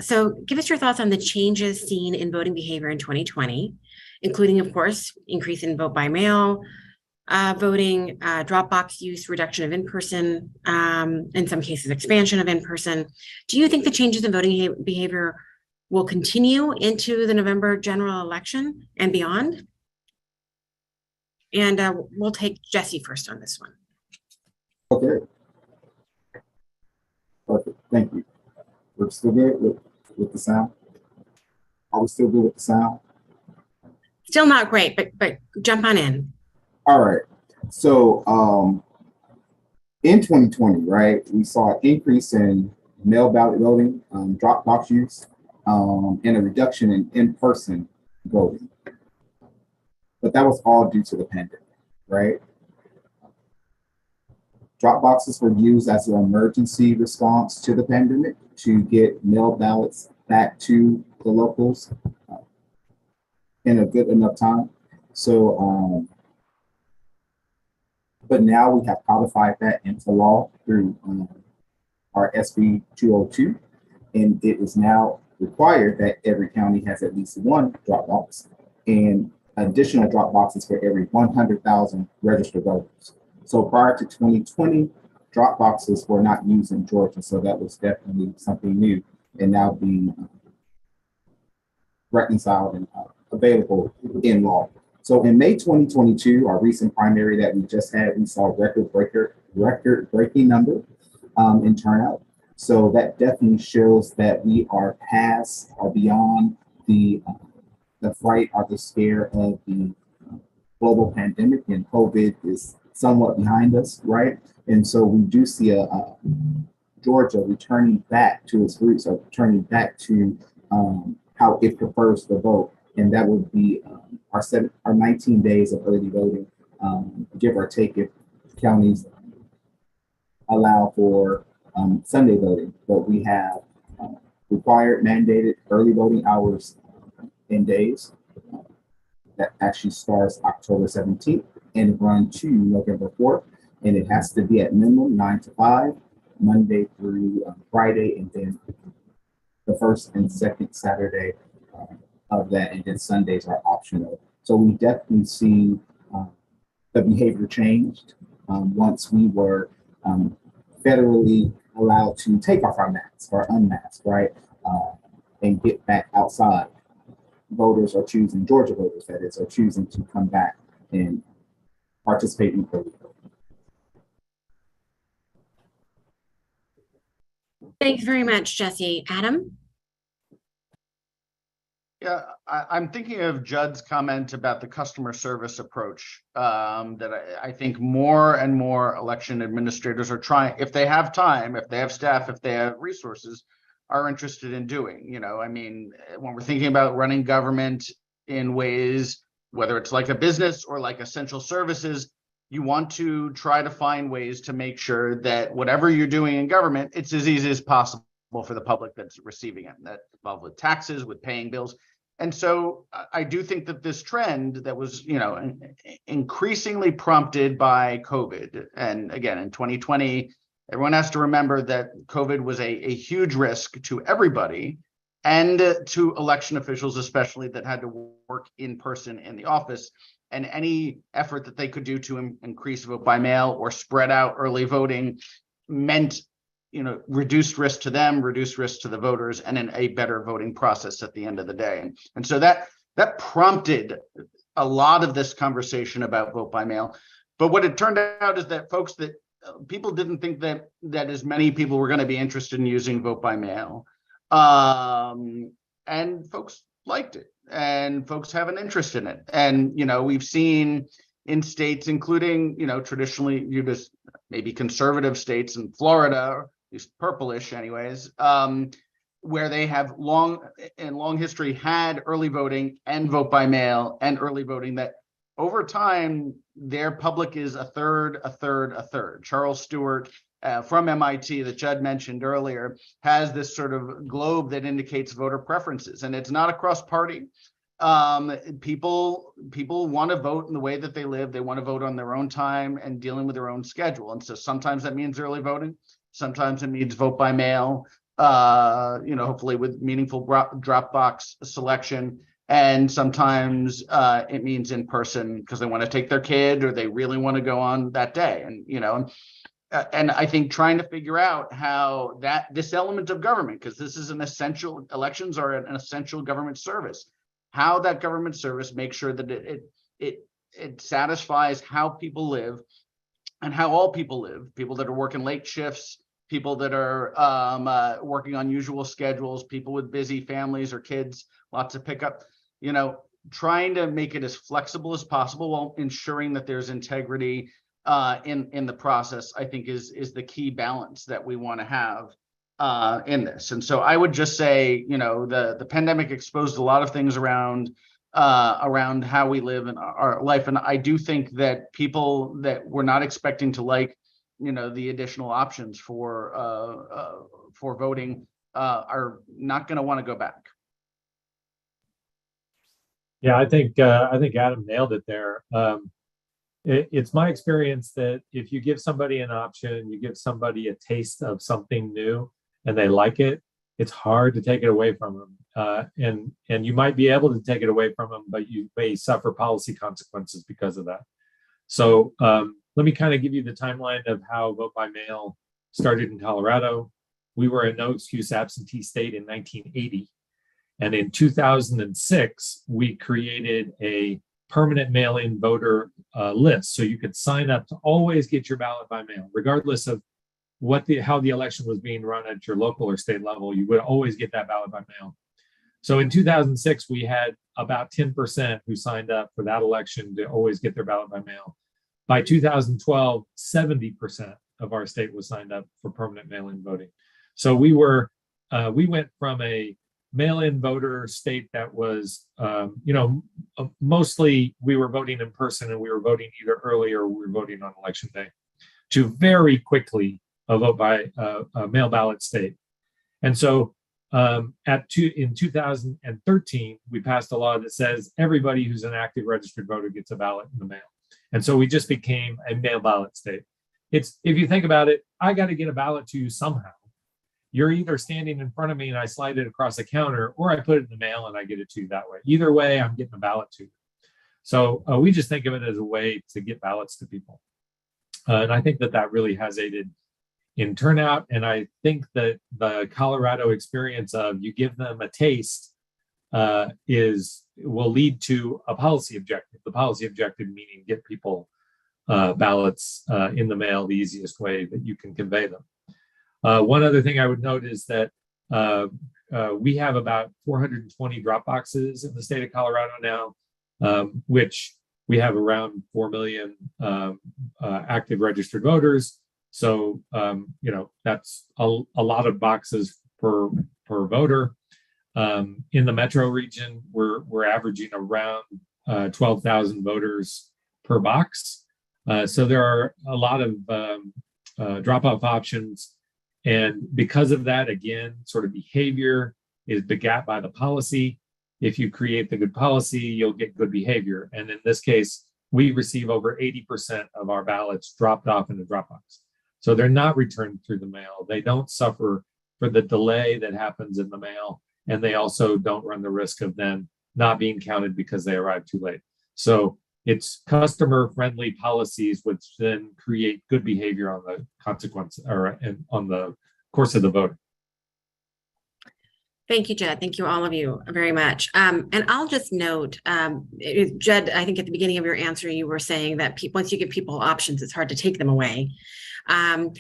So give us your thoughts on the changes seen in voting behavior in 2020, including, of course, increase in vote by mail, voting, drop box use, reduction of in-person, in some cases, expansion of in-person. Do you think the changes in voting behavior will continue into the November general election and beyond? And we'll take Jesse first on this one. Okay. Perfect. Thank you. We're still good with the sound? Are we still good with the sound? Still not great, but jump on in. All right. So in 2020, right, we saw an increase in mail ballot voting, drop box use, and a reduction in in-person voting. But that was all due to the pandemic, right? Drop boxes were used as an emergency response to the pandemic to get mail ballots back to the locals in a good enough time. So, but now we have codified that into law through our SB 202, and it is now required that every county has at least one drop box and additional drop boxes for every 100,000 registered voters. So prior to 2020, drop boxes were not used in Georgia, so that was definitely something new and now being reconciled and available in law. So in May 2022, our recent primary that we just had, we saw record-breaking number in turnout. So that definitely shows that we are past or beyond the fright or the scare of the global pandemic, and COVID is somewhat behind us, right? And so we do see Georgia returning back to its roots, or returning back to how it prefers to vote, and that would be our 19 days of early voting, give or take, if counties allow for Sunday voting. But we have required mandated early voting hours in days that actually starts October 17th and run to November 4th. And it has to be at minimum 9 to 5, Monday through Friday, and then the first and second Saturday of that, and then Sundays are optional. So we definitely see the behavior changed once we were federally allowed to take off our masks or unmask, right, and get back outside. Voters are choosing, Georgia voters that is, are choosing to come back and participate in early voting. Thanks very much, Jesse. Adam? Yeah, I'm thinking of Judd's comment about the customer service approach that I think more and more election administrators are trying, if they have time, if they have staff, if they have resources, are interested in doing. You know, I mean, when we're thinking about running government in ways, whether it's like a business or like essential services, you want to try to find ways to make sure that whatever you're doing in government, it's as easy as possible for the public that's receiving it, that involved with taxes, with paying bills. And so I do think that this trend that was, increasingly prompted by COVID, and again, in 2020, everyone has to remember that COVID was a huge risk to everybody and to election officials, especially that had to work in person in the office. And any effort that they could do to increase vote by mail or spread out early voting meant, reduced risk to them, reduced risk to the voters, and then a better voting process at the end of the day. And so that prompted a lot of this conversation about vote by mail. But what it turned out is that people didn't think that as many people were going to be interested in using vote by mail. And folks liked it, and folks have an interest in it. And, we've seen in states, including, traditionally viewed as maybe conservative states in Florida, at least purplish anyways, where they have long history had early voting and vote by mail and early voting, that over time, their public is a third. Charles Stewart from MIT that Judd mentioned earlier has this sort of globe that indicates voter preferences, and it's not across party. People want to vote in the way that they live. They want to vote on their own time and dealing with their own schedule. And so sometimes that means early voting. Sometimes it means vote by mail, hopefully with meaningful drop box selection. And sometimes it means in person because they want to take their kid or they really want to go on that day. And I think trying to figure out how this element of government, because this is elections are an essential government service, how that government service makes sure that it satisfies how people live and how all people live, people that are working late shifts, people that are working on usual schedules, people with busy families or kids, lots of pickup, trying to make it as flexible as possible while ensuring that there's integrity in the process, I think is the key balance that we want to have in this. And so I would just say, the pandemic exposed a lot of things around how we live in our life. And I do think that people that were not expecting to like, the additional options for voting are not going to want to go back. Yeah, I think Adam nailed it there. It's my experience that if you give somebody an option, you give somebody a taste of something new and they like it, it's hard to take it away from them. And you might be able to take it away from them, but you may suffer policy consequences because of that. So let me kind of give you the timeline of how vote by mail started in Colorado. We were a no excuse absentee state in 1980. And in 2006, we created a permanent mail-in voter list. So you could sign up to always get your ballot by mail, regardless of how the election was being run at your local or state level. You would always get that ballot by mail. So in 2006, we had about 10% who signed up for that election to always get their ballot by mail. By 2012, 70% of our state was signed up for permanent mail-in voting. So we went from a mail-in voter state that was, mostly we were voting in person and we were voting either early or we were voting on election day, to very quickly a vote by a mail ballot state. And so in 2013, we passed a law that says everybody who's an active registered voter gets a ballot in the mail. And so we just became a mail ballot state. If you think about it, I got to get a ballot to you somehow. You're either standing in front of me and I slide it across the counter, or I put it in the mail and I get it to you that way. Either way, I'm getting a ballot to you. So we just think of it as a way to get ballots to people. And I think that really has aided in turnout. And I think that the Colorado experience of you give them a taste will lead to a policy objective. The policy objective meaning get people ballots in the mail the easiest way that you can convey them. One other thing I would note is that we have about 420 drop boxes in the state of Colorado now, which we have around 4 million active registered voters. So, that's a lot of boxes per voter. In the metro region, we're averaging around 12,000 voters per box. So there are a lot of drop-off options. And because of that, again, sort of behavior is begat by the policy. If you create the good policy, you'll get good behavior. And in this case, we receive over 80% of our ballots dropped off in the Dropbox. So they're not returned through the mail. They don't suffer for the delay that happens in the mail. And they also don't run the risk of then not being counted because they arrived too late. So it's customer-friendly policies which then create good behavior on the consequence or on the course of the vote. Thank you, Judd. Thank you, all of you, very much. And I'll just note, Judd, I think at the beginning of your answer, you were saying that once you give people options, it's hard to take them away.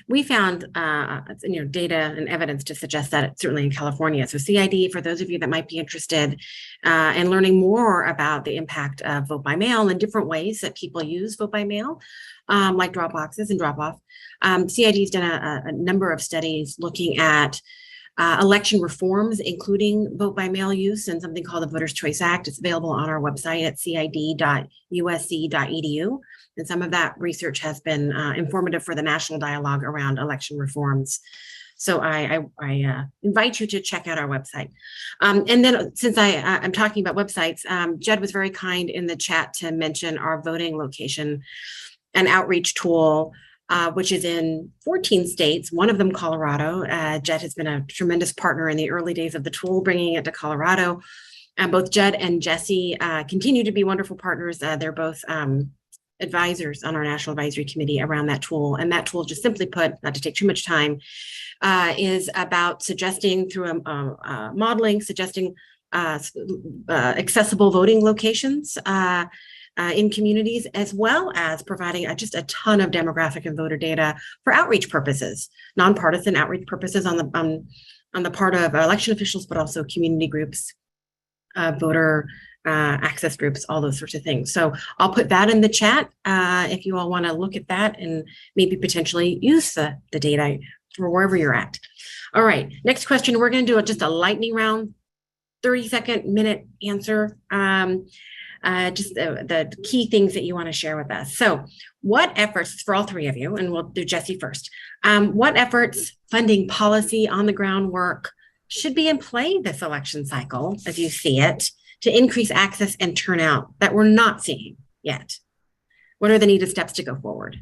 We found data and evidence to suggest that certainly in California. So CID, for those of you that might be interested in learning more about the impact of vote by mail and different ways that people use vote by mail, like drop boxes and drop off, CID has done a number of studies looking at election reforms, including vote by mail use and something called the Voters' Choice Act. It's available on our website at cid.usc.edu. And some of that research has been informative for the national dialogue around election reforms. So I invite you to check out our website. And then since I'm talking about websites, Judd was very kind in the chat to mention our voting location and outreach tool, which is in 14 states, one of them Colorado. Judd has been a tremendous partner in the early days of the tool, bringing it to Colorado. Both Judd and Jesse continue to be wonderful partners. They're both advisors on our National Advisory Committee around that tool. And that tool, just simply put, not to take too much time, is about suggesting through modeling, suggesting accessible voting locations in communities, as well as providing just a ton of demographic and voter data for outreach purposes, nonpartisan outreach purposes on the part of election officials, but also community groups, voter access groups, all those sorts of things. So I'll put that in the chat if you all want to look at that and maybe potentially use the data for wherever you're at. All right, next question. We're going to do just a lightning round, 30-second minute answer. Just the key things that you want to share with us. So what efforts, for all three of you, and we'll do Jesse first, what efforts, funding, policy, on the ground work should be in play this election cycle, as you see it, to increase access and turnout that we're not seeing yet? What are the needed steps to go forward?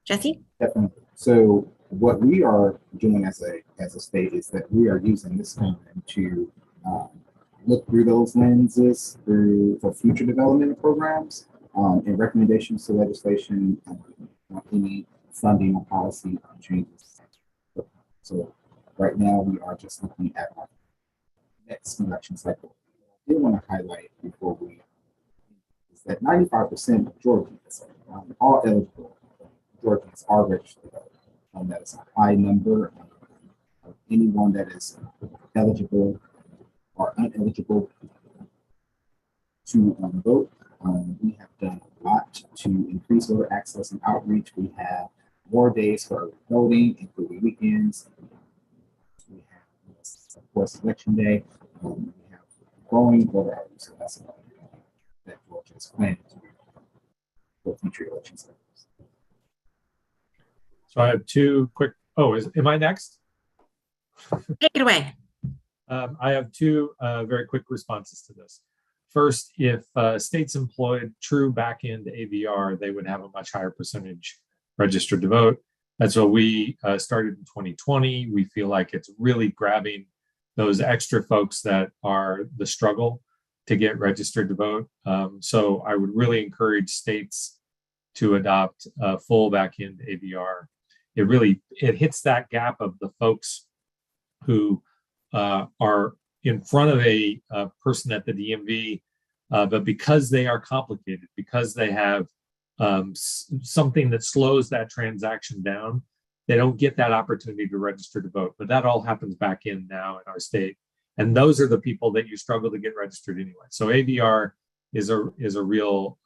Jesse? Definitely. So what we are doing as a state is that we are using this time to look through those lenses for future development of programs and recommendations to legislation, any funding or policy changes. So right now we are just looking at our next election cycle. I do want to highlight before we is that 95% of Georgians, all eligible Georgians, are registered. That is a high number of anyone that is eligible or uneligible to vote. We have done a lot to increase voter access and outreach. We have more days for early voting, including weekends. We have, of course, election day. We have growing voter outreach. So that's another that Georgia is planning to do for future election cycles. So I have two quick, am I next? Take it away. I have two very quick responses to this. First, if states employed true back-end AVR, they would have a much higher percentage registered to vote. That's what we started in 2020. We feel like it's really grabbing those extra folks that are the struggle to get registered to vote. So I would really encourage states to adopt full back-end AVR. It hits that gap of the folks who are in front of a person at the DMV, but because they are complicated, because they have something that slows that transaction down, they don't get that opportunity to register to vote. But that all happens back in now in our state. And those are the people that you struggle to get registered anyway. So AVR is a real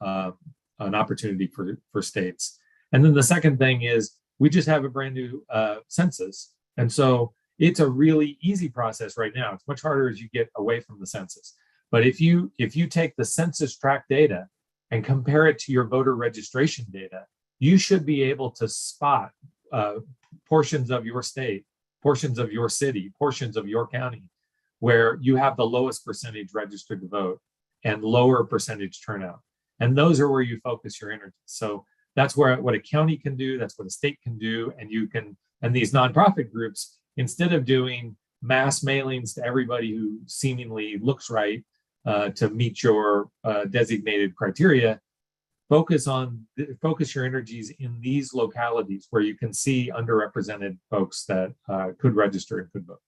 an opportunity for states. And then the second thing is we just have a brand new census. And so it's a really easy process right now. It's much harder as you get away from the census. But if you take the census tract data and compare it to your voter registration data, you should be able to spot portions of your state, portions of your city, portions of your county, where you have the lowest percentage registered to vote and lower percentage turnout. And those are where you focus your energy. So that's where what a county can do, that's what a state can do. And you can, and these nonprofit groups, instead of doing mass mailings to everybody who seemingly looks right to meet your designated criteria, focus your energies in these localities where you can see underrepresented folks that could register and could vote.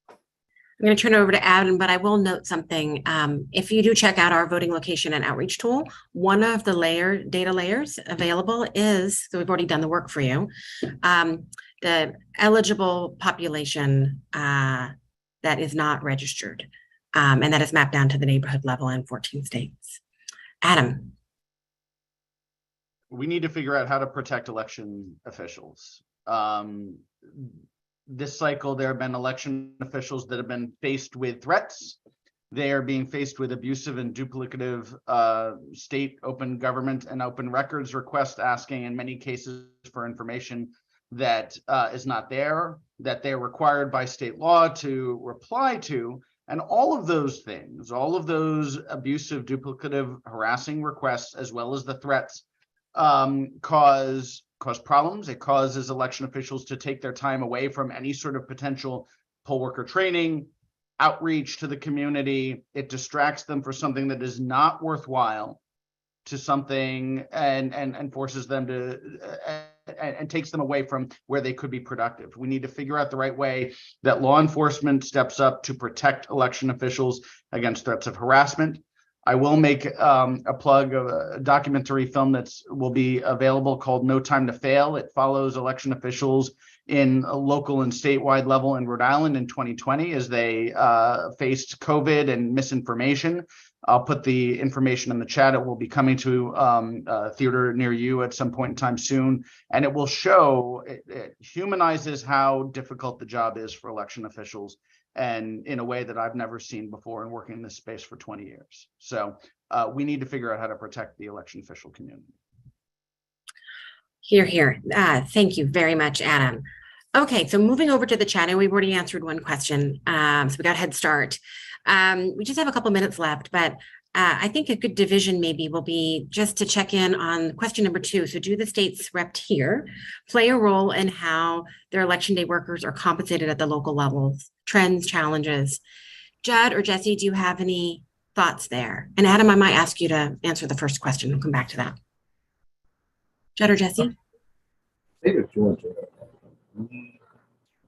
I'm going to turn it over to Adam, but I will note something. If you do check out our voting location and outreach tool, one of the data layers available is, so we've already done the work for you, the eligible population that is not registered, and that is mapped down to the neighborhood level in 14 states. Adam. We need to figure out how to protect election officials. This cycle, there have been election officials that have been faced with threats. They are being faced with abusive and duplicative state open government and open records requests, asking in many cases for information that is not there, that they're required by state law to reply to. And all of those things, all of those abusive, duplicative, harassing requests, as well as the threats, cause problems. It causes election officials to take their time away from any sort of potential poll worker training, outreach to the community. It distracts them for something that is not worthwhile to something, and forces them to and takes them away from where they could be productive. We need to figure out the right way that law enforcement steps up to protect election officials against threats of harassment. I will make a plug of a documentary film will be available called No Time to Fail. It follows election officials in a local and statewide level in Rhode Island in 2020 as they faced COVID and misinformation. I'll put the information in the chat. It will be coming to a theater near you at some point in time soon. And it will show, it humanizes how difficult the job is for election officials, and in a way that I've never seen before in working in this space for 20 years. So we need to figure out how to protect the election official community. Hear, hear. Thank you very much, Adam. Okay, so moving over to the chat, and we've already answered one question, so we got a head start. We just have a couple minutes left, but I think a good division maybe will be just to check in on question number 2. So do the states repped here play a role in how their election day workers are compensated at the local levels, trends, challenges? Judd or Jesse, do you have any thoughts there? And Adam, I might ask you to answer the first question. We'll come back to that. Judd or Jesse? State of Georgia, we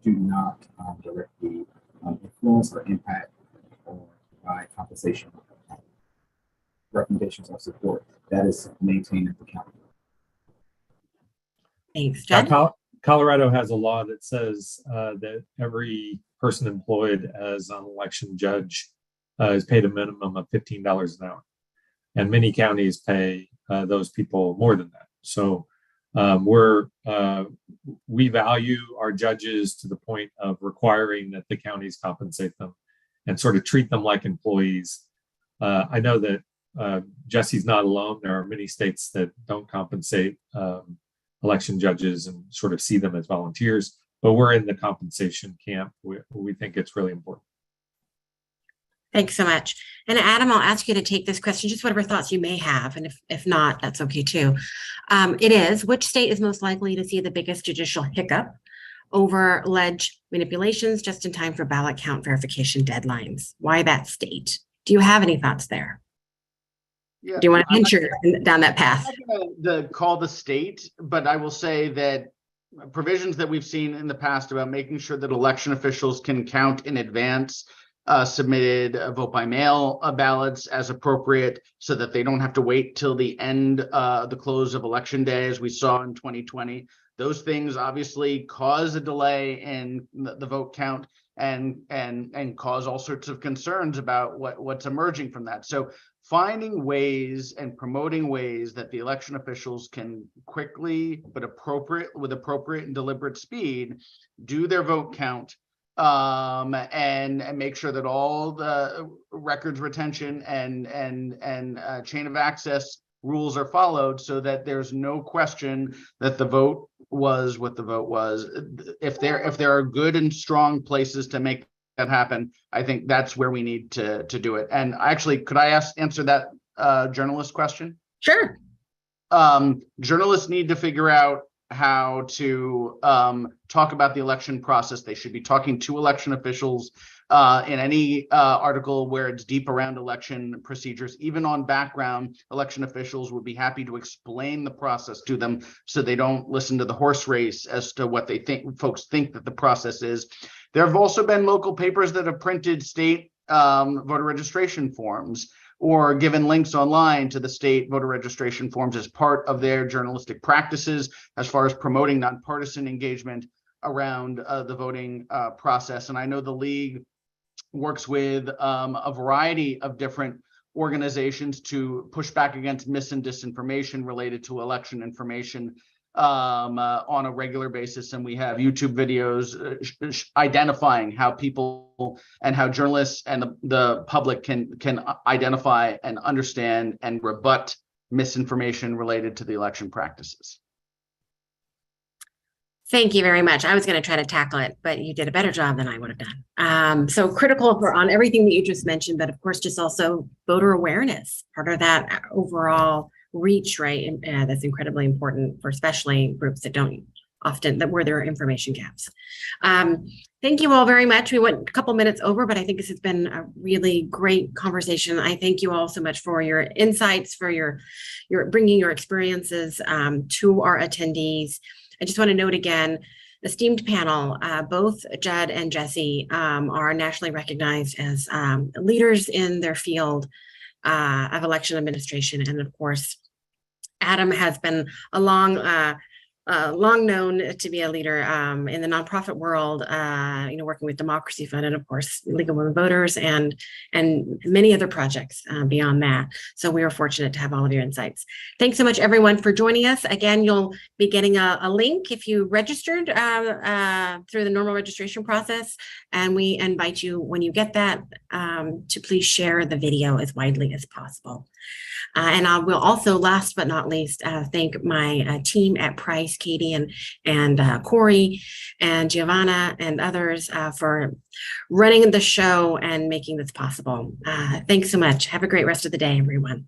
do not directly influence or impact or provide compensation recommendations or support. That is maintained at the county. Thanks, Judd. Colorado has a law that says that every person employed as an election judge is paid a minimum of $15 an hour. And many counties pay those people more than that. So we value our judges to the point of requiring that the counties compensate them and sort of treat them like employees. I know that Jesse's not alone. There are many states that don't compensate election judges and sort of see them as volunteers, but we're in the compensation camp. We think it's really important. Thanks so much. And Adam, I'll ask you to take this question, just whatever thoughts you may have. And if not, that's okay too. It is, which state is most likely to see the biggest judicial hiccup over ledge manipulations just in time for ballot count verification deadlines? Why that state? Do you have any thoughts there? Yeah, do you want to venture down that path? I'm not going to call the state, but I will say that provisions that we've seen in the past about making sure that election officials can count in advance submitted vote by mail ballots as appropriate, so that they don't have to wait till the end, the close of election day, as we saw in 2020. Those things obviously cause a delay in the vote count and cause all sorts of concerns about what's emerging from that. So finding ways and promoting ways that the election officials can quickly but with appropriate and deliberate speed do their vote count, and make sure that all the records retention and chain of access rules are followed so that there's no question that the vote was what the vote was. If there are good and strong places to make that happen, I think that's where we need to do it. And actually, could I answer that journalist question? Sure. Journalists need to figure out how to talk about the election process. They should be talking to election officials in any article where it's deep around election procedures. Even on background, election officials would be happy to explain the process to them so they don't listen to the horse race as to what they think folks think that the process is. There have also been local papers that have printed state voter registration forms or given links online to the state voter registration forms as part of their journalistic practices as far as promoting nonpartisan engagement around the voting process. And I know the league works with a variety of different organizations to push back against mis and disinformation related to election information on a regular basis. And we have YouTube videos identifying how people and how journalists and the public can identify and understand and rebut misinformation related to the election practices. Thank you very much. I was going to try to tackle it, but you did a better job than I would have done. So critical on everything that you just mentioned, but of course, just also voter awareness, part of that overall reach, right? And that's incredibly important for especially groups that don't often, where there are information gaps. Thank you all very much. We went a couple minutes over, but I think this has been a really great conversation. I thank you all so much for your insights, for your bringing your experiences to our attendees. I just want to note again, esteemed panel, both Judd and Jesse are nationally recognized as leaders in their field of election administration. And of course, Adam has been a long known to be a leader in the nonprofit world, working with Democracy Fund and of course, League of Women Voters and many other projects beyond that. So we are fortunate to have all of your insights. Thanks so much everyone for joining us. Again, you'll be getting a link if you registered through the normal registration process. And we invite you when you get that to please share the video as widely as possible. And I will also, last but not least, thank my team at Price, Katie and Corey and Giovanna and others for running the show and making this possible. Thanks so much. Have a great rest of the day, everyone.